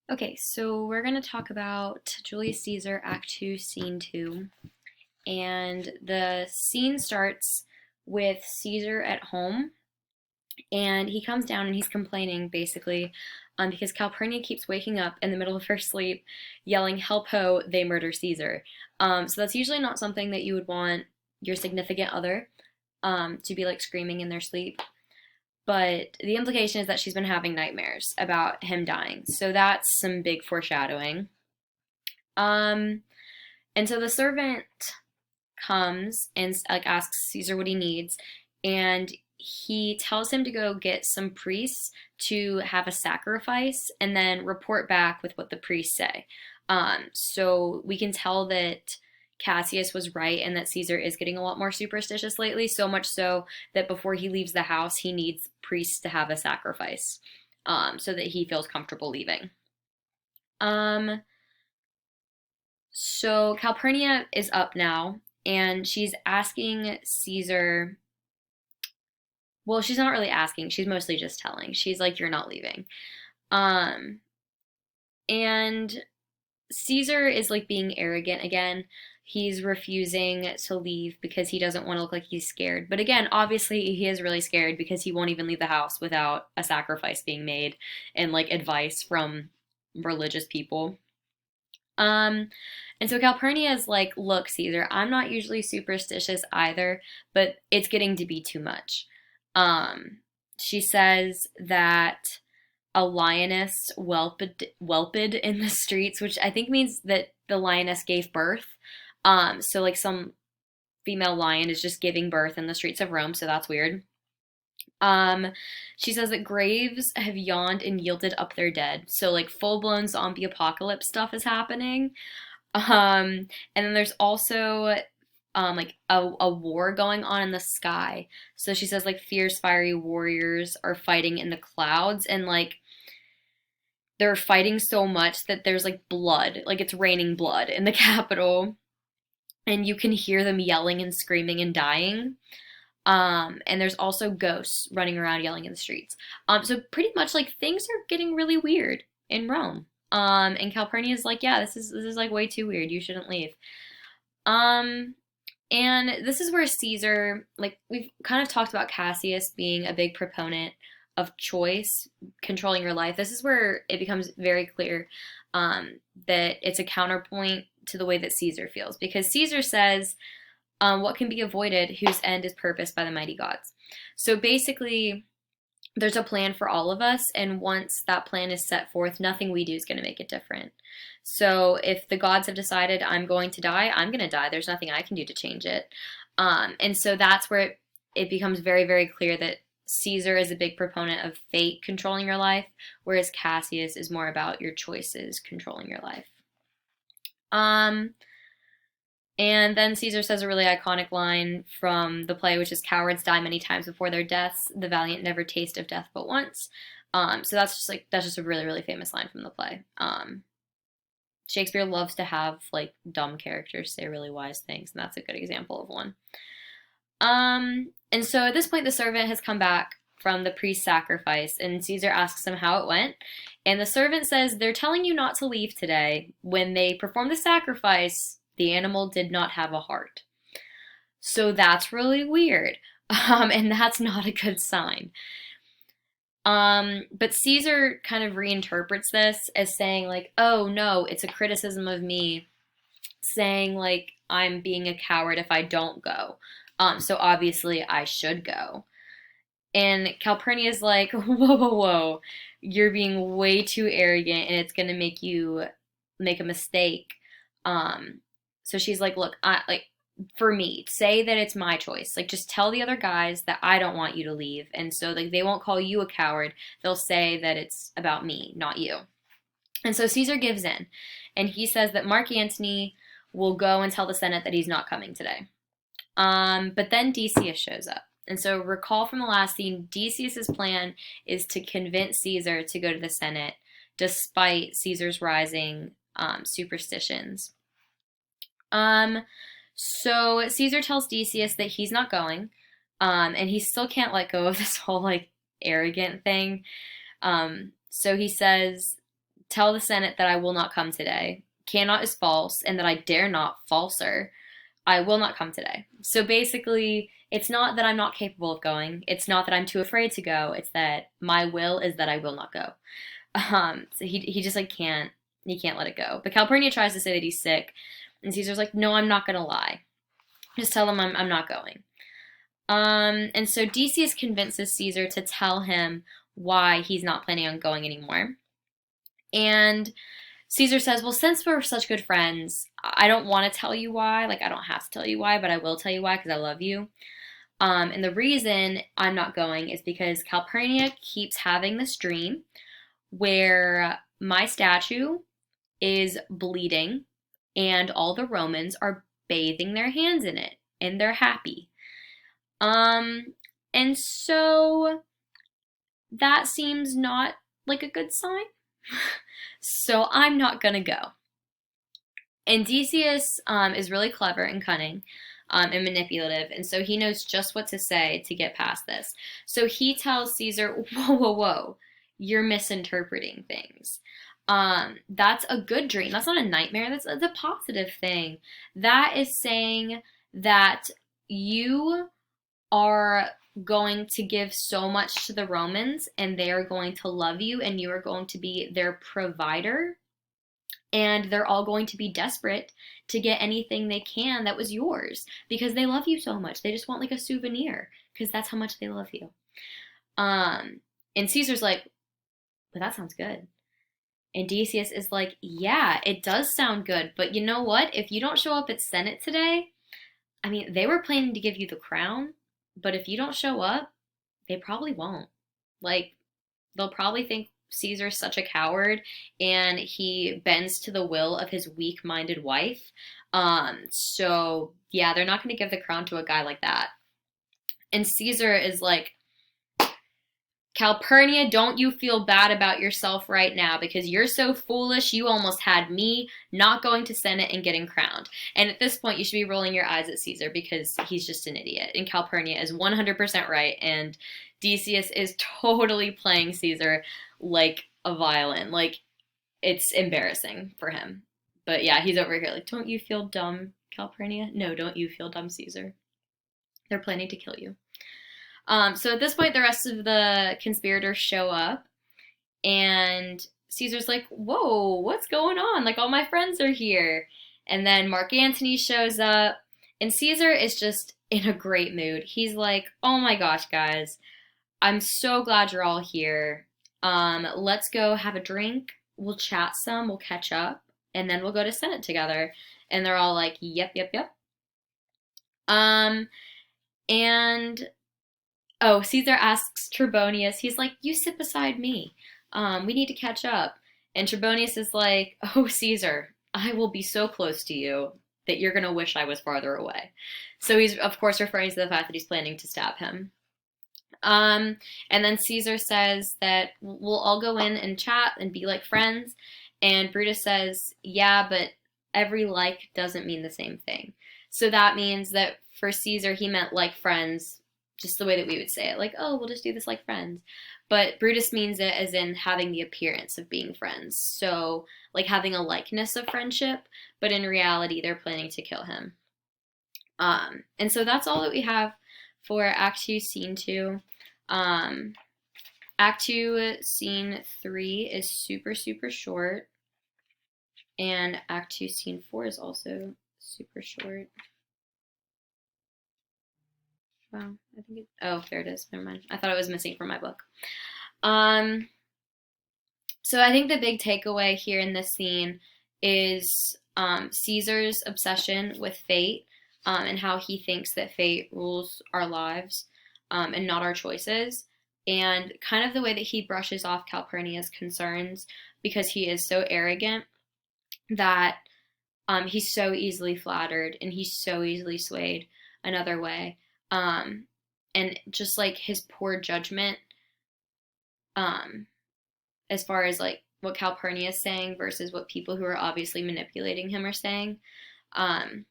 Okay, so we're going to talk about Julius Caesar, Act 2, Scene 2. And the scene starts with Caesar at home, and he comes down and he's complaining basically because Calpurnia keeps waking up in the middle of her sleep yelling, "Help ho, they murder Caesar." So that's usually not something that you would want your significant other to be like screaming in their sleep. But the implication is that she's been having nightmares about him dying. So that's some big foreshadowing. Um, and so the servant comes and like asks Caesar what he needs, and he tells him to go get some priests to have a sacrifice and then report back with what the priests say. So we can tell that Cassius was right and that Caesar is getting a lot more superstitious lately, so much so that before he leaves the house, he needs priests to have a sacrifice so that he feels comfortable leaving. Um, so Calpurnia is up now, and she's asking Caesar. Well, she's not really asking. She's mostly just telling. She's like, "You're not leaving." Um, and Caesar is like being arrogant again. He's refusing to leave because he doesn't want to look like he's scared. But again, obviously, he is really scared because he won't even leave the house without a sacrifice being made and like advice from religious people. Um, and so Calpurnia is like, "Look, Caesar, I'm not usually superstitious either, but it's getting to be too much." Um, she says that a lioness whelped in the streets, which I think means that the lioness gave birth. So like some female lion is just giving birth in the streets of Rome, so that's weird. Um, she says that graves have yawned and yielded up their dead. So like full blown zombie apocalypse stuff is happening. And then there's also like a war going on in the sky. So she says like fierce fiery warriors are fighting in the clouds, and like they're fighting so much that there's like blood, like it's raining blood in the capital, and you can hear them yelling and screaming and dying. And there's also ghosts running around yelling in the streets. So pretty much like things are getting really weird in Rome. And Calpurnia is like, "Yeah, this is like way too weird. You shouldn't leave." Um, and this is where Caesar, like we've kind of talked about Cassius being a big proponent of choice, controlling your life. This is where it becomes very clear that it's a counterpoint to the way that Caesar feels, because Caesar says, "What can be avoided, whose end is purposed by the mighty gods." So basically, there's a plan for all of us, and once that plan is set forth, nothing we do is going to make it different. So if the gods have decided I'm going to die, I'm going to die. There's nothing I can do to change it. And so that's where it becomes very, very clear that Caesar is a big proponent of fate controlling your life, whereas Cassius is more about your choices controlling your life. Um, and then Caesar says a really iconic line from the play, which is, "Cowards die many times before their deaths. The valiant never taste of death but once." So that's just a really, really famous line from the play. Shakespeare loves to have like dumb characters say really wise things, and that's a good example of one. And so at this point, the servant has come back from the priest's sacrifice, and Caesar asks him how it went. And the servant says, "They're telling you not to leave today. When they performed the sacrifice, the animal did not have a heart." So that's really weird. And that's not a good sign. But Caesar kind of reinterprets this as saying, like, "Oh no, it's a criticism of me, saying, like, I'm being a coward if I don't go. So obviously I should go." And Calpurnia's like, "Whoa, whoa, whoa. You're being way too arrogant, and it's going to make you make a mistake." So she's like, "Look, for me, say that it's my choice. Like, just tell the other guys that I don't want you to leave. And so, like, they won't call you a coward. They'll say that it's about me, not you." And so Caesar gives in, and he says that Mark Antony will go and tell the Senate that he's not coming today. But then Decius shows up. And so recall from the last scene, Decius's plan is to convince Caesar to go to the Senate, despite Caesar's rising superstitions. So Caesar tells Decius that he's not going, and he still can't let go of this whole like arrogant thing. So he says Tell the Senate that I will not come today. Cannot is false, and that I dare not falser. I will not come today. So basically, it's not that I'm not capable of going. It's not that I'm too afraid to go. It's that my will is that I will not go. So he just like can't let it go. But Calpurnia tries to say that he's sick, and Caesar's like, no, I'm not gonna lie. Just tell him I'm not going. And so Decius convinces Caesar to tell him why he's not planning on going anymore. And Caesar says, well, since we're such good friends, I don't want to tell you why. Like, I don't have to tell you why, but I will tell you why because I love you. And the reason I'm not going is because Calpurnia keeps having this dream where my statue is bleeding and all the Romans are bathing their hands in it and they're happy. And so that seems not like a good sign. So I'm not gonna go. And Decius is really clever and cunning and manipulative, and so he knows just what to say to get past this. So he tells Caesar, whoa, whoa, whoa, you're misinterpreting things. That's a good dream. That's not a nightmare. That's a positive thing. That is saying that you are going to give so much to the Romans and they are going to love you and you are going to be their provider and they're all going to be desperate to get anything they can that was yours because they love you so much. They just want like a souvenir because that's how much they love you. And Caesar's like, but that sounds good. And Decius is like, yeah, it does sound good, but you know what? If you don't show up at Senate today, I mean, they were planning to give you the crown, but if you don't show up, they probably won't. Like, they'll probably think Caesar's such a coward and he bends to the will of his weak-minded wife. So, yeah, they're not going to give the crown to a guy like that. And Caesar is like, Calpurnia, don't you feel bad about yourself right now because you're so foolish. You almost had me not going to Senate and getting crowned. And at this point, you should be rolling your eyes at Caesar because he's just an idiot. And Calpurnia is 100% right. And Decius is totally playing Caesar like a violin. Like, it's embarrassing for him. But yeah, he's over here like, don't you feel dumb, Calpurnia? No, don't you feel dumb, Caesar? They're planning to kill you. So at this point, the rest of the conspirators show up, and Caesar's like, whoa, what's going on? Like, all my friends are here. And then Mark Antony shows up, and Caesar is just in a great mood. He's like, oh my gosh, guys, I'm so glad you're all here. Let's go have a drink. We'll chat some, we'll catch up, and then we'll go to Senate together. And they're all like, yep, yep, yep. And oh, Caesar asks Trebonius, he's like, you sit beside me. We need to catch up. And Trebonius is like, oh, Caesar, I will be so close to you that you're going to wish I was farther away. So he's, of course, referring to the fact that he's planning to stab him. And then Caesar says that we'll all go in and chat and be like friends. And Brutus says, yeah, but every like doesn't mean the same thing. So that means that for Caesar, he meant like friends, just the way that we would say it, like, oh, we'll just do this like friends. But Brutus means it as in having the appearance of being friends. So, like having a likeness of friendship, but in reality, they're planning to kill him. And so that's all that we have for Act 2, Scene 2. Act 2, Scene 3 is super, super short. And Act 2, Scene 4 is also super short. Wow, I think it, oh, there it is. Never mind. I thought it was missing from my book. So I think the big takeaway here in this scene is Caesar's obsession with fate and how he thinks that fate rules our lives and not our choices. And kind of the way that he brushes off Calpurnia's concerns because he is so arrogant that he's so easily flattered and he's so easily swayed another way. And just like his poor judgment, as far as like what Calpurnia is saying versus what people who are obviously manipulating him are saying. But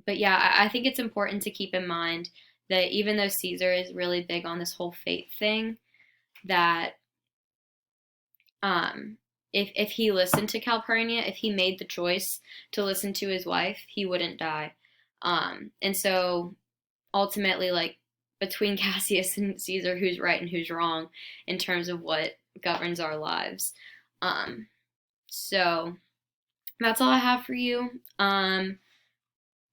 yeah, I think it's important to keep in mind that even though Caesar is really big on this whole fate thing, that Um, if he listened to Calpurnia, if he made the choice to listen to his wife, he wouldn't die. And so ultimately, like between Cassius and Caesar, who's right and who's wrong in terms of what governs our lives. So that's all I have for you. The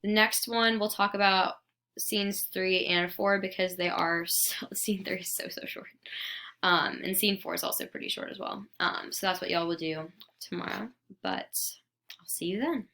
next one we'll talk about scenes 3 and 4 because they are scene 3 is so short. And scene 4 is also pretty short as well. So that's what y'all will do tomorrow. But I'll see you then.